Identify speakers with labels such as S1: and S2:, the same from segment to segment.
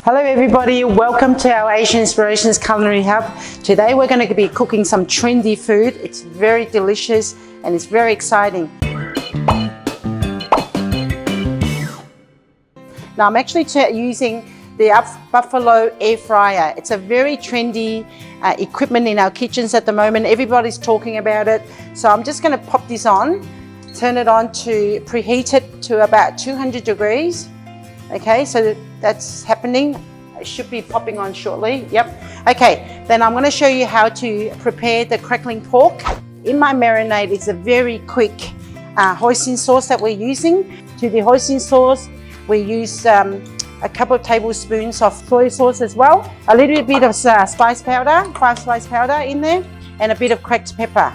S1: Hello everybody, welcome to our Asian Inspirations Culinary Hub. Today we're going to be cooking some trendy food. It's very delicious and it's very exciting. Now I'm actually using the Buffalo air fryer. It's a very trendy equipment in our kitchens at the moment. Everybody's talking about it. So I'm just going to pop this on, turn it on to preheat it to about 200 degrees. Okay, so that's happening. It should be popping on shortly. Yep. Okay, then I'm going to show you how to prepare the crackling pork. In my marinade, it's a very quick hoisin sauce that we're using. To the hoisin sauce, we use a couple of tablespoons of soy sauce as well, a little bit of spice powder, 5 spice powder in there, and a bit of cracked pepper.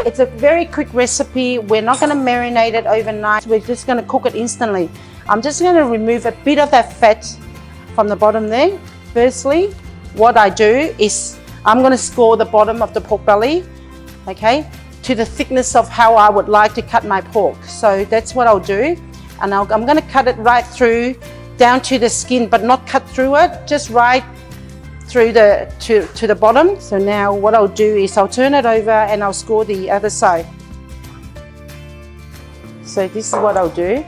S1: It's a very quick recipe. We're not going to marinate it overnight. We're just going to cook it instantly. I'm just going to remove a bit of that fat from the bottom there. Firstly, what I do is I'm going to score the bottom of the pork belly, okay, to the thickness of how I would like to cut my pork. So that's what I'll do. And I'm going to cut it right through down to the skin, but not cut through it, just right through to the bottom. So now what I'll do is I'll turn it over and I'll score the other side. So this is what I'll do.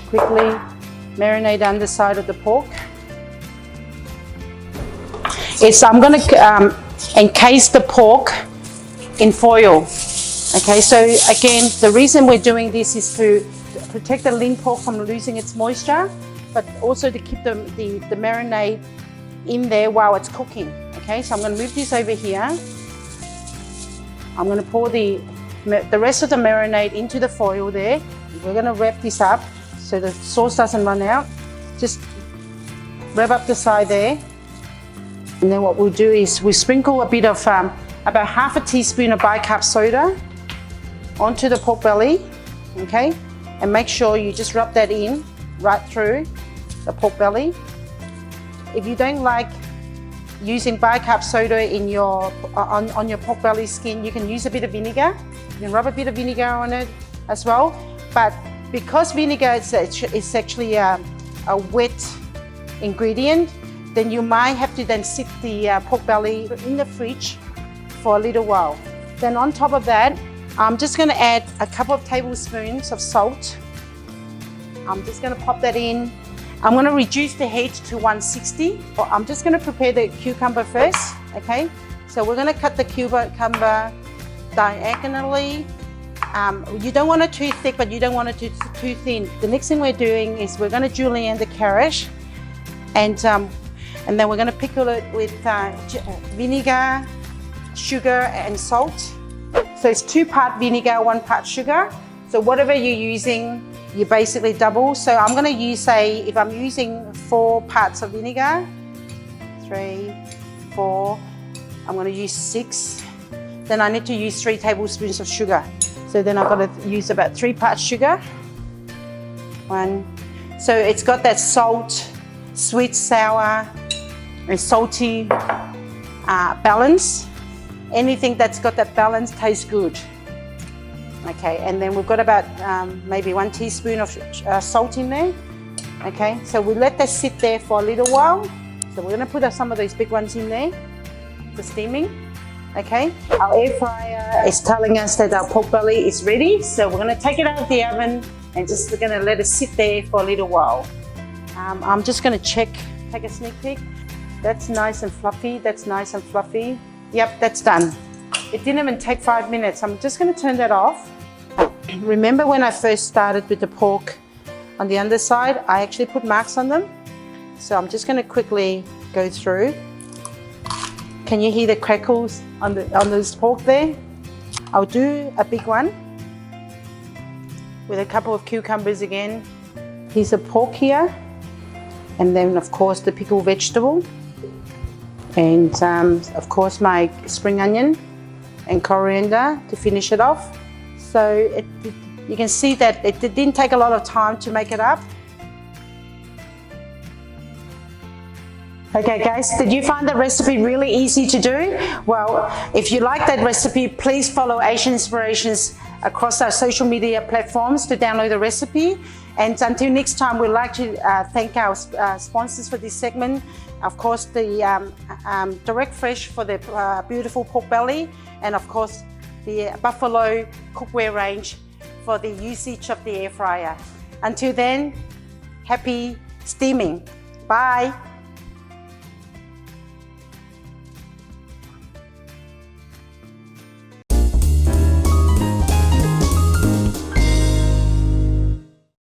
S1: Quickly marinate the underside of the pork. I'm going to encase the pork in foil. Okay, so again, the reason we're doing this is to protect the lean pork from losing its moisture, but also to keep the marinade in there while it's cooking. Okay, so I'm going to move this over here. I'm going to pour the rest of the marinade into the foil there. We're going to wrap this up so the sauce doesn't run out. Just wrap up the side there. And then what we'll do is we sprinkle a bit of about half a teaspoon of bicarb soda onto the pork belly, okay? And make sure you just rub that in right through the pork belly. If you don't like using bicarb soda in your on your pork belly skin, you can use a bit of vinegar. You can rub a bit of vinegar on it as well. But because vinegar is actually a wet ingredient, then you might have to then sit the pork belly in the fridge for a little while. Then on top of that, I'm just going to add a couple of tablespoons of salt. I'm just going to pop that in. I'm going to reduce the heat to 160. I'm just going to prepare the cucumber first, okay? So we're going to cut the cucumber diagonally. You don't want it too thick, but you don't want it too thin. The next thing we're doing is we're going to julienne the carrot, and then we're going to pickle it with vinegar, sugar, and salt. So it's 2 parts vinegar, 1 part sugar. So whatever you're using, you basically double. So I'm going to use, if I'm using 4 parts of vinegar, 3, 4, I'm going to use 6. Then I need to use 3 tablespoons of sugar. So then I've got to use about 3 parts sugar. 1. So it's got that salt, sweet, sour, and salty balance. Anything that's got that balance tastes good. Okay, and then we've got about maybe 1 teaspoon of salt in there. Okay, so we let that sit there for a little while. So we're going to put some of these big ones in there for steaming. Okay, our air fryer is telling us that our pork belly is ready. So we're going to take it out of the oven and we're going to let it sit there for a little while. I'm just going to take a sneak peek. That's nice and fluffy. That's nice and fluffy. Yep, that's done. It didn't even take 5 minutes. I'm just going to turn that off. Remember when I first started with the pork on the underside, I actually put marks on them. So I'm just going to quickly go through. Can you hear the crackles on this pork there? I'll do a big one with a couple of cucumbers again. Piece of pork here. And then of course the pickled vegetable. And of course my spring onion and coriander to finish it off. So you can see that it didn't take a lot of time to make it up. Okay guys, did you find the recipe really easy to do? Well, if you like that recipe, please follow Asian Inspirations across our social media platforms to download the recipe. And until next time, we'd like to thank our sponsors for this segment. Of course, the Direct Fresh for the beautiful pork belly, and of course, the Buffalo cookware range for the usage of the air fryer. Until then, happy steaming. Bye.